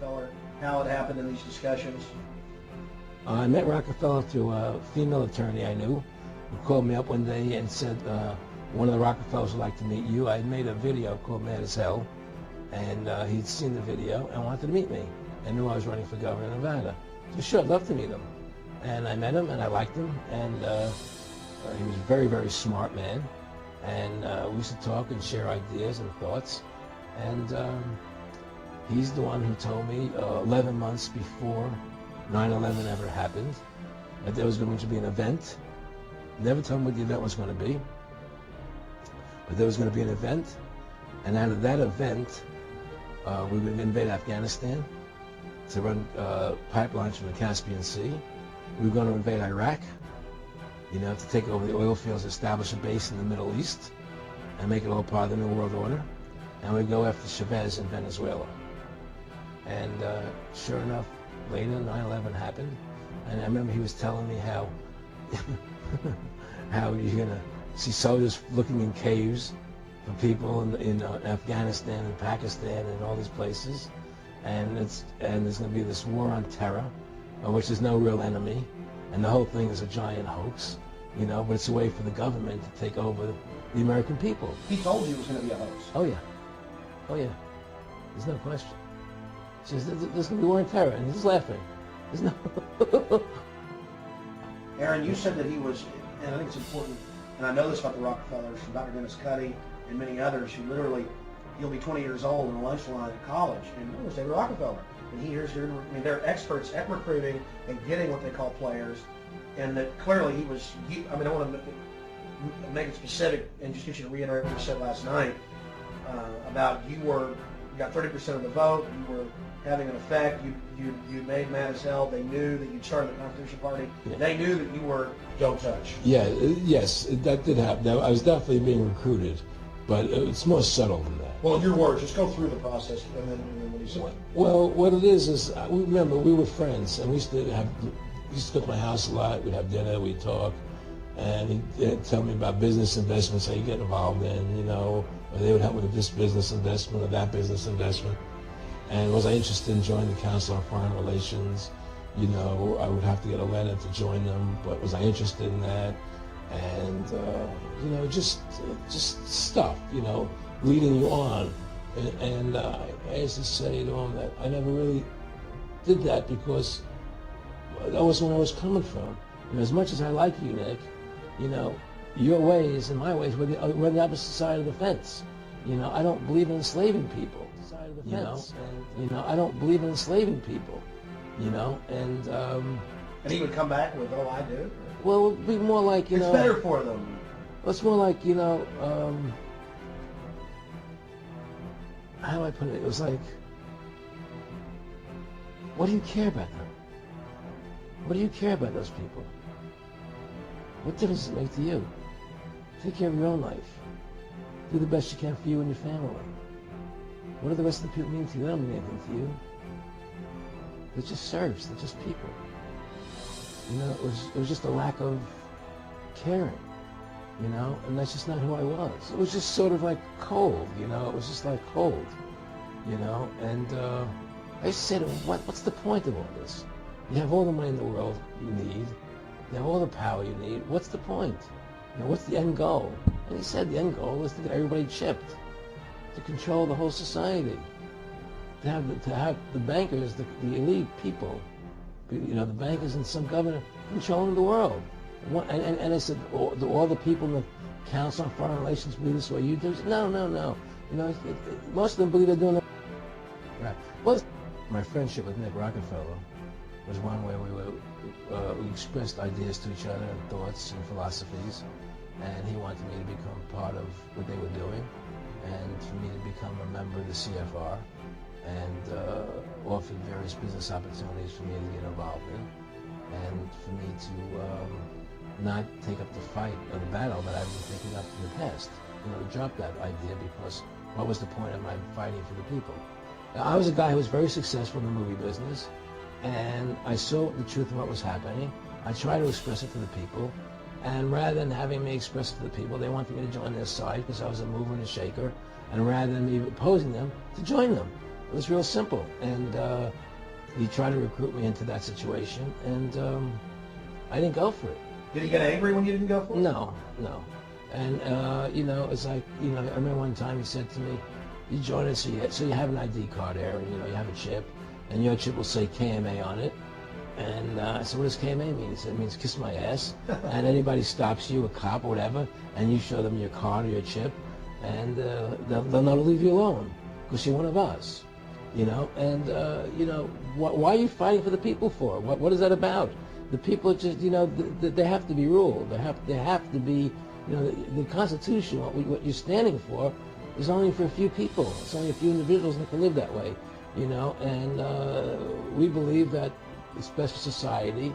Rockefeller, how it happened in these discussions? I met Rockefeller through a female attorney I knew who called me up one day and said, one of the Rockefellers would like to meet you. I had made a video called Mad as Hell, and he'd seen the video and wanted to meet me and knew I was running for governor of Nevada. So sure, I'd love to meet him. And I met him and I liked him, and he was a very, very smart man. And we used to talk and share ideas and thoughts. And he's the one who told me 11 months before 9/11 ever happened that there was going to be an event. Never told me what the event was going to be, but there was going to be an event, and out of that event, we would invade Afghanistan to run pipelines from the Caspian Sea. We were going to invade Iraq, you know, to take over the oil fields, establish a base in the Middle East, and make it all part of the New World Order. And we'd go after Chavez in Venezuela. And sure enough, later 9/11 happened, and I remember he was telling me how how you're gonna see soldiers looking in caves for people in Afghanistan and Pakistan and all these places, and there's gonna be this war on terror, of which there's no real enemy, and the whole thing is a giant hoax, you know, but it's a way for the government to take over the American people. He told you it was going to be a hoax. Oh yeah, oh yeah, there's no question. He says, there's going to be war on terror, and he's laughing. There's no... Aaron, you said that he was, and I think it's important, and I know this about the Rockefellers, from Dr. Dennis Cuddy and many others, who literally, he'll be 20 years old in a lunch line at college, and he'll say Rockefeller. And he hears, I mean, they're experts at recruiting and getting what they call players, and that clearly he was, I mean, I want to make it specific and just get you to reiterate what you said last night about you got 30% of the vote, you were having an effect, you made Mad as Hell, they knew that you'd started the Constitution Party, yeah. They knew that you were don't touch. Yeah, yes, that did happen. I was definitely being recruited, but it's more subtle than that. Well, in your words, just go through the process and then what you said. Well, what it is remember, we were friends, and we used to go to my house a lot, we'd have dinner, we'd talk, and he'd tell me about business investments, how you get involved in, you know, or they would help with this business investment or that business investment. And was I interested in joining the Council on Foreign Relations? You know, I would have to get a letter to join them, but was I interested in that? And, you know, just stuff, you know, leading you on. And I used to say to him that I never really did that because that wasn't where I was coming from. And as much as I like you, Nick, you know, your ways and my ways, we're on the opposite side of the fence. You know, I don't believe in enslaving people. Side of the fence. And, you know, I don't believe in enslaving people. You know, and he would come back with, "Oh, I do." Well, it would be more like, you know. It's better for them. Well, it's more like, you know, how do I put it? It was like, what do you care about them? What do you care about those people? What difference does it make to you? Take care of your own life. Do the best you can for you and your family. What do the rest of the people mean to you? They don't mean anything to you. They're just serfs. They're just people. You know, it was just a lack of caring. You know, and that's just not who I was. It was just sort of like cold. You know, it was just like cold. You know, and I used to say to him, what's the point of all this? You have all the money in the world you need. You have all the power you need. What's the point? You know, what's the end goal? And he said the end goal was to get everybody chipped, to control the whole society, to have the bankers, the elite people, you know, the bankers and some governor controlling the world. And I said, do all the people in the Council on Foreign Relations believe this way you do? Said, no. You know, most of them believe they're doing it right. Well, my friendship with Nick Rockefeller was one where we expressed ideas to each other and thoughts and philosophies, and he wanted me to become part of what they were doing, and for me to become a member of the CFR, and offered various business opportunities for me to get involved in, and for me to not take up the fight or the battle that I've been taking up in the past. You know, to drop that idea, because what was the point of my fighting for the people? Now, I was a guy who was very successful in the movie business, and I saw the truth of what was happening. I tried to express it to the people, and rather than having me express it to the people, they wanted me to join their side because I was a mover and a shaker, and rather than me opposing them, to join them. It was real simple. And he tried to recruit me into that situation, and I didn't go for it. Did he get angry when you didn't go for it? No. And you know, it's like, you know, I remember one time he said to me, "You join us, so you have an ID card there, and you know, you have a chip, and your chip will say KMA on it." And I said, "What does KMA mean?" He said, "It means kiss my ass." And anybody stops you, a cop or whatever, and you show them your card or your chip, and they'll know to leave you alone because you're one of us, you know. And you know, why are you fighting for the people for? What is that about? The people just, you know, they have to be ruled. They have to be, you know, the Constitution. What you're standing for is only for a few people. It's only a few individuals that can live that way, you know. And we believe that a special society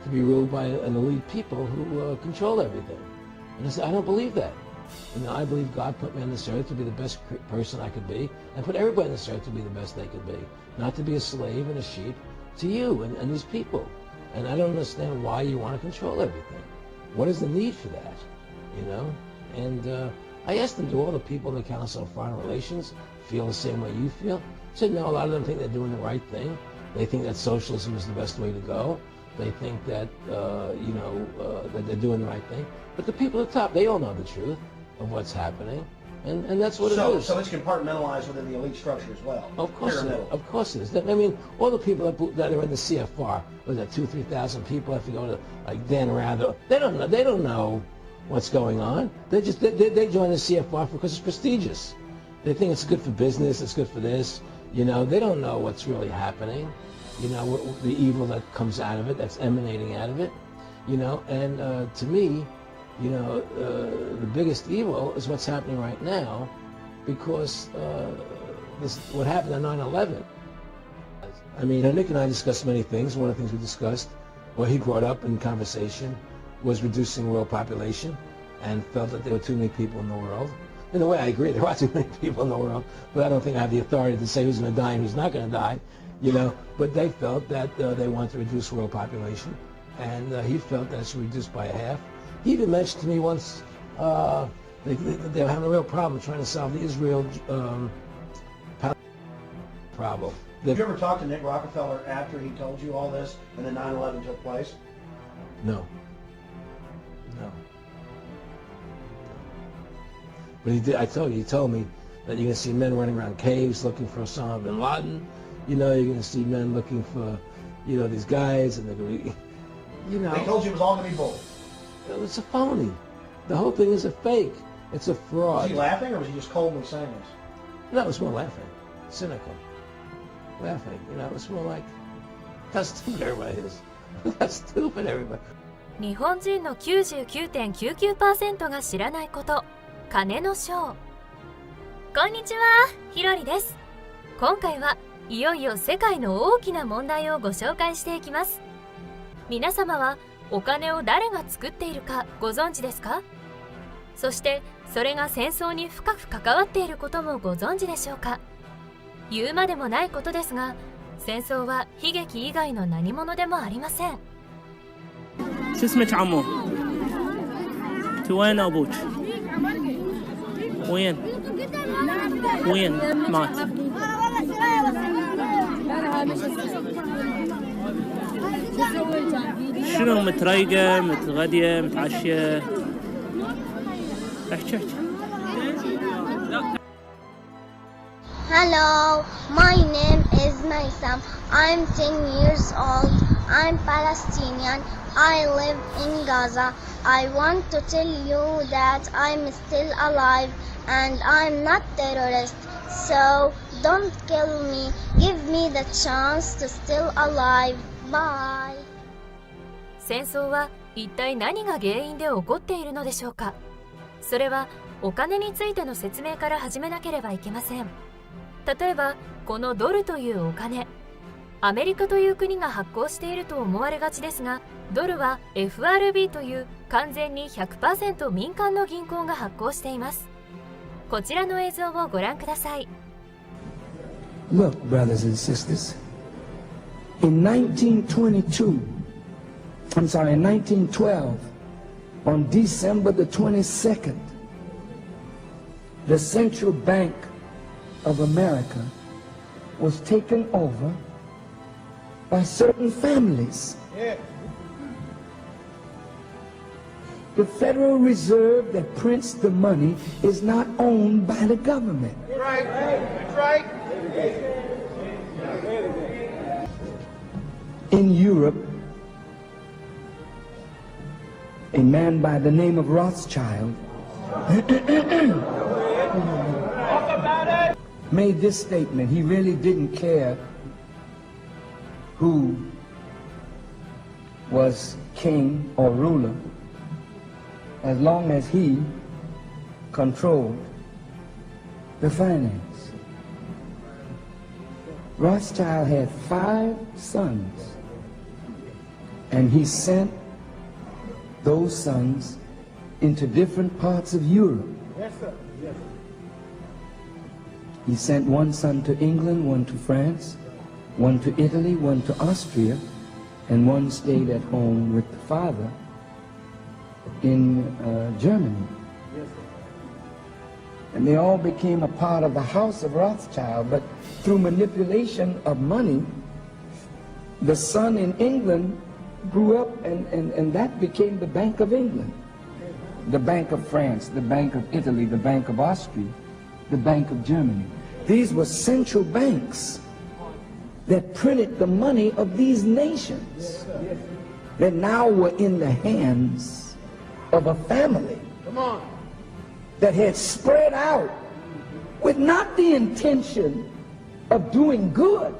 to be ruled by an elite people who control everything. And I said, I don't believe that. You know, I believe God put me on this earth to be the best person I could be, and put everybody on this earth to be the best they could be, not to be a slave and a sheep to you and these people. And I don't understand why you want to control everything. What is the need for that? You know? And I asked them, do all the people in the Council of Foreign Relations feel the same way you feel? I said, no, a lot of them think they're doing the right thing. They think that socialism is the best way to go. They think that, you know, that they're doing the right thing. But the people at the top, they all know the truth of what's happening. And that's what it is. So it's compartmentalized within the elite structure as well. Of course it is. Of course it is. I mean, all the people that are in the CFR, was that 2,000-3,000 people have to go to, like, Dan Rather. They don't know what's going on. They join the CFR because it's prestigious. They think it's good for business, it's good for this. You know, they don't know what's really happening. You know, the evil that comes out of it, that's emanating out of it. You know, and to me, you know, the biggest evil is what's happening right now, because what happened on 9/11. I mean, Nick and I discussed many things. One of the things we discussed, or he brought up in conversation, was reducing world population, and felt that there were too many people in the world. In a way, I agree, there are too many people in the world, but I don't think I have the authority to say who's going to die and who's not going to die, you know. But they felt that they wanted to reduce world population, and he felt that it should be reduced by half. He even mentioned to me once they were having a real problem trying to solve the Israel problem. Did you ever talk to Nick Rockefeller after he told you all this and then 9/11 took place? No. But he did. I told you. He told me that you're going to see men running around caves looking for Osama bin Laden. You know, you're going to see men looking for, you know, these guys, and they're going to be, you know. They told you it was all going to be bull. It's a phony. The whole thing is a fake. It's a fraud. Was he laughing, or was he just coldly saying this? No, it was more laughing, cynical, laughing. You know, it was more like, how stupid everybody is. How stupid everybody. 日本人の 99.99% が知らないこと。金のショー。こんにちは、ひろりです。今回はいよいよ世界の大きな問題をご紹介していきます。皆様はお金を誰が作っているかご存知ですか？そしてそれが戦争に深く関わっていることもご存知でしょうか？言うまでもないことですが、戦争は悲劇以外の何物でもありません。شو اسمك عمو؟ انت وين ابوك؟ وين مات؟ شنو متريقة متغدية متعشية؟ احكي Hello, my name is Maysam. I'm 10 years old. I'm Palestinian. I live in Gaza. I want to tell you that I'm still alive and I'm not terrorist. So don't kill me. Give me the chance to still alive. Bye. 戦争は一体何が原因で起こっているのでしょうか？それはお金についての説明から始めなければいけません。例えばこのドルというお金、アメリカという国が発行していると思われがちですが、ドルは FRB という完全に 100% 民間の銀行が発行しています。こちらの映像をご覧ください。 Look, brothers and sisters, in 1912, in 1912, on December the 22nd, the Central Bank of America was taken over by certain families. The Federal Reserve that prints the money is not owned by the government. Right. That's right. In Europe, a man by the name of Rothschild made this statement. He really didn't care who was king or ruler, as long as he controlled the finance. Rothschild had 5 sons, and he sent those sons into different parts of Europe. Yes, sir. Yes. He sent one son to England, one to France, one to Italy, one to Austria, and one stayed at home with the father in Germany. Yes, sir. And they all became a part of the house of Rothschild, but through manipulation of money, the son in England grew up, and that became the Bank of England, the Bank of France, the Bank of Italy, the Bank of Austria, the Bank of Germany. These were central banks that printed the money of these nations that now were in the hands of a family that had spread out with not the intention of doing good,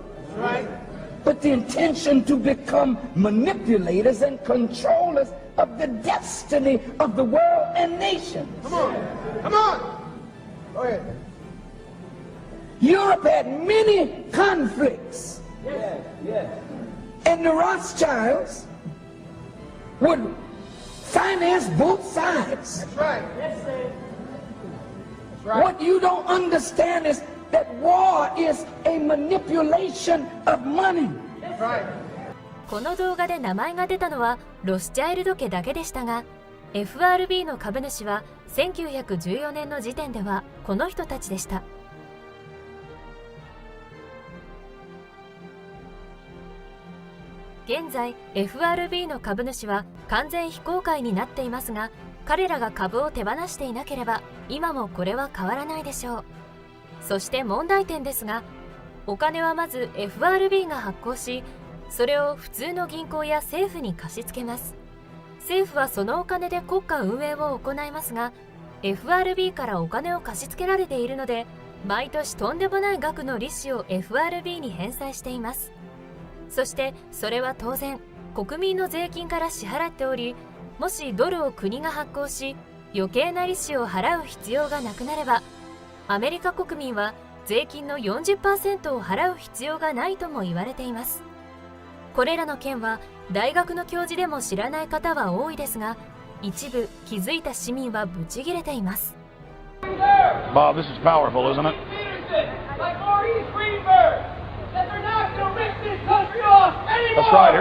but the intention to become manipulators and controllers of the destiny of the world and nations. Come on. Come on. Go ahead. Europe had many conflicts. And the Rothschilds would finance both sides. That's right. That's right. What you don't understand is that war is a manipulation of money. That's right. この動画で名前が出たのはロスチャイルド家だけでしたが、 FRB の株主は1914年の時点ではこの人たちでした。現在 FRB の株主は完全非公開になっていますが、彼らが株を手放していなければ今もこれは変わらないでしょう。そして問題点ですが、お金はまず FRB が発行し、それを普通の銀行や政府に貸し付けます。政府はそのお金で国家運営を行いますが、 FRB からお金を貸し付けられているので、毎年とんでもない額の利子を FRB に返済しています。そしてそれは当然国民の税金から支払っており、もしドルを国が発行し余計な利子を払う必要がなくなれば、アメリカ国民は税金の 40% を払う必要がないとも言われています。これらの件は大学の教授でも知らない方は多いですが、一部気づいた市民はブチギレています。 Bob, this is powerful, isn't it? That's right.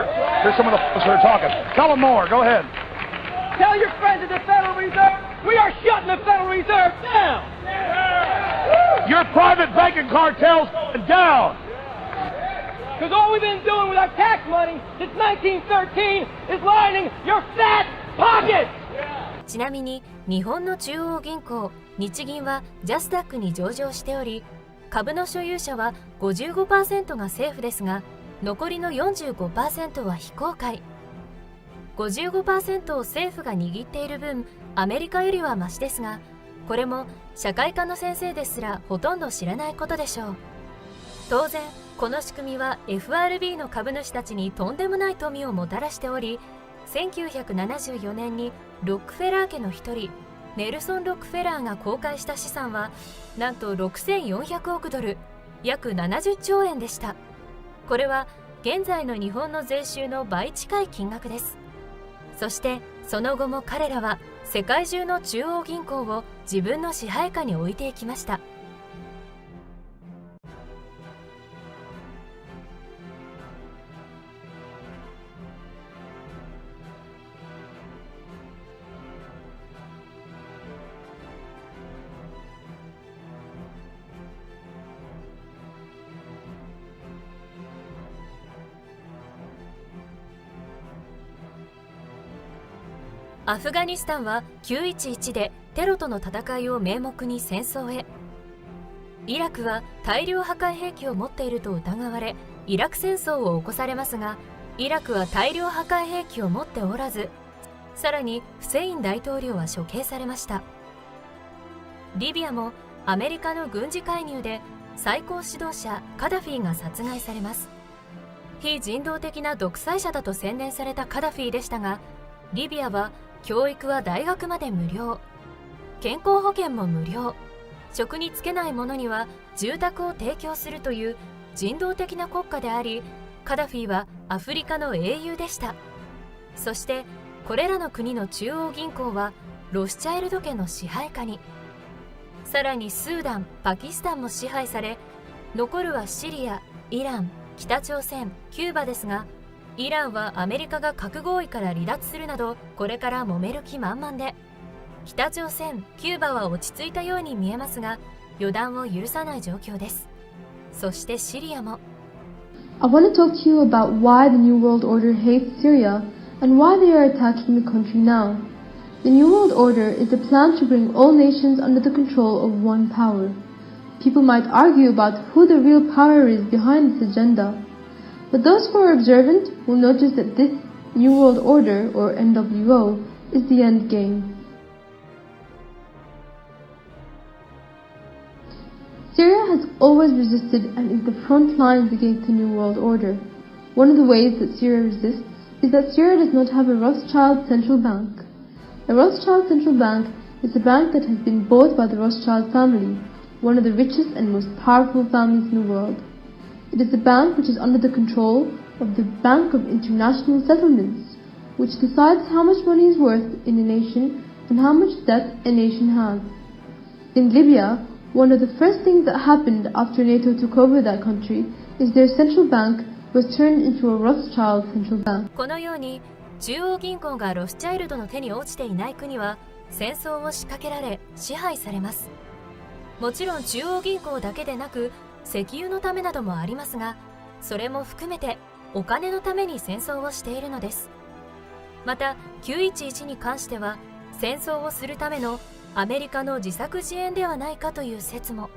Here's some of the folks who are talking. Tell them more. Go ahead. Tell your friends at the Federal Reserve, we are shutting the Federal Reserve down. Your private banking cartel's going down. Because all we've been doing with our tax money since 1913 is lining your fat pockets. ちなみに日本の中央銀行日銀はジャスダックに上場しており、株の所有者は 55% が政府ですが、残りの 45% は非公開。55% を政府が握っている分、アメリカよりはマシですが、これも社会科の先生ですらほとんど知らないことでしょう。当然この仕組みは FRB の株主たちにとんでもない富をもたらしており、1974年にロックフェラー家の一人ネルソン・ロックフェラーが公開した資産はなんと6400億ドル、約70兆円でした。これは現在の日本の税収の倍近い金額です。そしてその後も彼らは世界中の中央銀行を自分の支配下に置いていきました。アフガニスタンは911でテロとの戦いを名目に戦争へ。イラクは大量破壊兵器を持っていると疑われイラク戦争を起こされますが、イラクは大量破壊兵器を持っておらず、さらにフセイン大統領は処刑されました。リビアもアメリカの軍事介入で最高指導者カダフィが殺害されます。非人道的な独裁者だと宣伝されたカダフィでしたが、リビアは教育は大学まで無料、健康保険も無料、職に就けない者には住宅を提供するという人道的な国家であり、カダフィはアフリカの英雄でした。そしてこれらの国の中央銀行はロスチャイルド家の支配下に。さらにスーダン、パキスタンも支配され、残るはシリア、イラン、北朝鮮、キューバですが、イランはアメリカが核合意から離脱するなどこれから揉める気満々で、北朝鮮、キューバは落ち着いたように見えますが、予断を許さない状況です。そしてシリアも。I want to talk to you about why the New World Order hates Syria and why they are attacking the country now. The New World Order is a plan to bring all nations under the control of one power. People might argue about who the real power is behind this agenda, but those who are observant will notice that this New World Order, or NWO, is the end game. Syria has always resisted and is the front lines against the New World Order. One of the ways that Syria resists is that Syria does not have a Rothschild central bank. A Rothschild central bank is a bank that has been bought by the Rothschild family, one of the richest and most powerful families in the world. It is a bank which is under the control of the Bank of International Settlements, which decides how much money is worth in a nation and how much debt a nation has. In Libya, one of the first things that happened after NATO took over that country is their central bank was turned into a Rothschild central bank. このように中央銀行がロスチャイルドの手に落ちていない国は戦争を仕掛けられ支配されます。もちろん中央銀行だけでなく石油のためなどもありますが、それも含めてお金のために戦争をしているのです。また911に関しては戦争をするためのアメリカの自作自演ではないかという説も。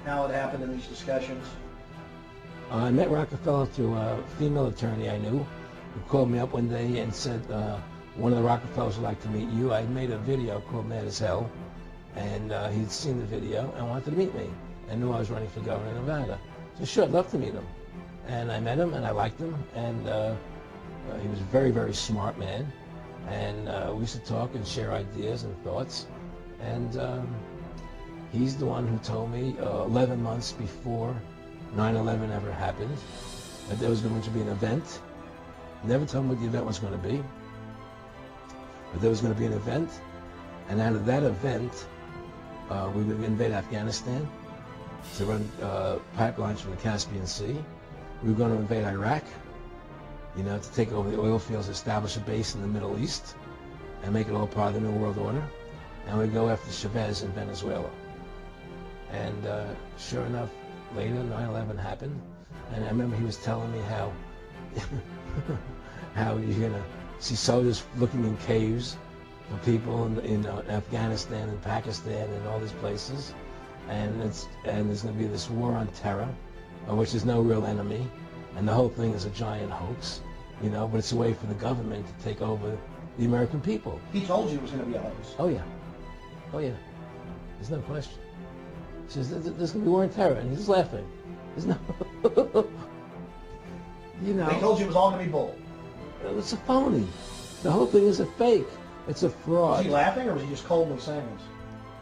How it happened in these discussions? I met Rockefeller through a female attorney I knew who called me up one day and said, one of the Rockefellers would like to meet you. I made a video called Mad as Hell, and he'd seen the video and wanted to meet me and knew I was running for governor in Nevada. So sure, I'd love to meet him. And I met him and I liked him, and he was a very, very smart man. And we used to talk and share ideas and thoughts. And he's the one who told me 11 months before 9/11 ever happened that there was going to be an event. Never told me what the event was going to be, but there was going to be an event, and out of that event, we would invade Afghanistan to run pipelines from the Caspian Sea. We were going to invade Iraq, to take over the oil fields, establish a base in the Middle East, and make it all part of the New World Order. And we'd go after Chavez in Venezuela. And sure enough, later 9/11 happened, and I remember he was telling me how you're gonna see soldiers looking in caves for people in Afghanistan and Pakistan and all these places, and there's gonna be this war on terror, which there's no real enemy, and the whole thing is a giant hoax, but it's a way for the government to take over the American people. He told you it was going to be a hoax. Oh yeah, there's no question. He says, there's going to be war on terror, and he's just laughing. There's no... They told you it was all going to be bull. It's a phony. The whole thing is a fake. It's a fraud. Was he laughing, or was he just coldly saying this?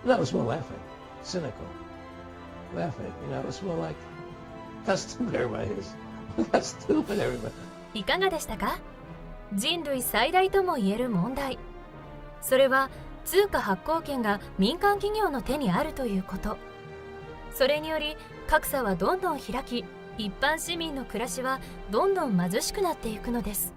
No, it was more laughing. Cynical. Laughing. It was more like, how stupid everybody is. How stupid everybody. いかがでしたか？人類最大とも言える問題。それは通貨発行権が民間企業の手にあるということ。それにより格差はどんどん開き、一般市民の暮らしはどんどん貧しくなっていくのです。